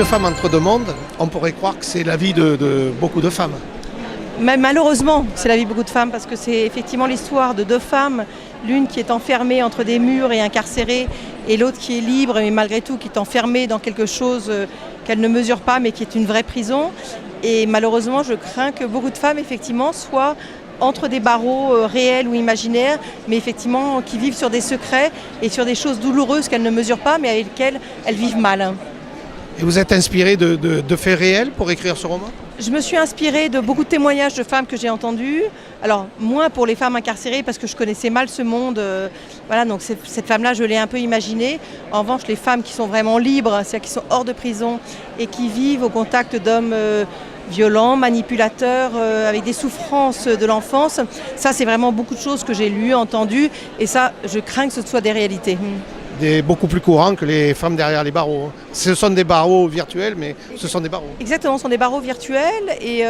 Une femme entre deux mondes, on pourrait croire que c'est la vie de beaucoup de femmes. Mais malheureusement, c'est la vie de beaucoup de femmes parce que c'est effectivement l'histoire de deux femmes, l'une qui est enfermée entre des murs et incarcérée, et l'autre qui est libre mais malgré tout qui est enfermée dans quelque chose qu'elle ne mesure pas mais qui est une vraie prison. Et malheureusement, je crains que beaucoup de femmes effectivement soient entre des barreaux réels ou imaginaires, mais effectivement qui vivent sur des secrets et sur des choses douloureuses qu'elles ne mesurent pas mais avec lesquelles elles vivent mal. Et vous êtes inspiré de faits réels pour écrire ce roman ? Je me suis inspirée de beaucoup de témoignages de femmes que j'ai entendus. Alors, moins pour les femmes incarcérées parce que je connaissais mal ce monde. Voilà, donc cette femme-là, je l'ai un peu imaginée. En revanche, les femmes qui sont vraiment libres, c'est-à-dire qui sont hors de prison et qui vivent au contact d'hommes violents, manipulateurs, avec des souffrances de l'enfance, ça, c'est vraiment beaucoup de choses que j'ai lues, entendues. Et ça, je crains que ce soit des réalités. Beaucoup plus courant que les femmes derrière les barreaux. Ce sont des barreaux virtuels, mais ce sont des barreaux. Exactement, ce sont des barreaux virtuels et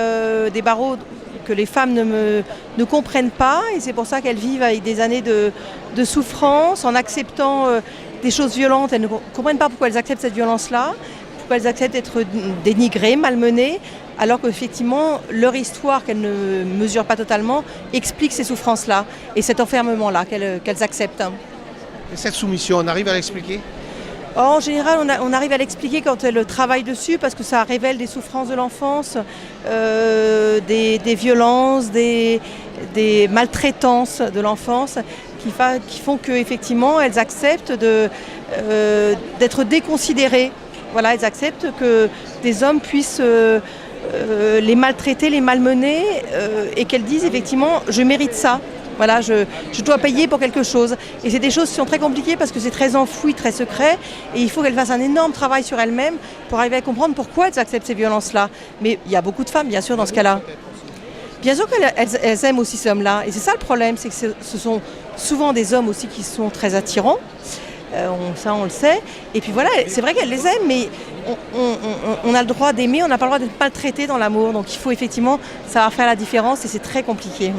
des barreaux que les femmes ne comprennent pas. Et c'est pour ça qu'elles vivent avec des années de souffrance, en acceptant des choses violentes. Elles ne comprennent pas pourquoi elles acceptent cette violence-là, pourquoi elles acceptent d'être dénigrées, malmenées, alors qu'effectivement, leur histoire, qu'elles ne mesurent pas totalement, explique ces souffrances-là et cet enfermement-là qu'elles acceptent. Et cette soumission, on arrive à l'expliquer ? En général, on arrive à l'expliquer quand elle travaille dessus parce que ça révèle des souffrances de l'enfance, des violences, des maltraitances de l'enfance qui font qu'effectivement elles acceptent d'être déconsidérées. Voilà, elles acceptent que des hommes puissent les maltraiter, les malmener et qu'elles disent effectivement je mérite ça. Voilà, je dois payer pour quelque chose. Et c'est des choses qui sont très compliquées parce que c'est très enfoui, très secret. Et il faut qu'elles fassent un énorme travail sur elles-mêmes pour arriver à comprendre pourquoi elles acceptent ces violences-là. Mais il y a beaucoup de femmes, bien sûr, dans ce cas-là. Bien sûr qu'elles aiment aussi ces hommes-là. Et c'est ça le problème, c'est que ce sont souvent des hommes aussi qui sont très attirants. Ça, on le sait. Et puis voilà, c'est vrai qu'elles les aiment, mais on a le droit d'aimer, on n'a pas le droit d'être maltraité dans l'amour. Donc il faut effectivement savoir faire la différence et c'est très compliqué.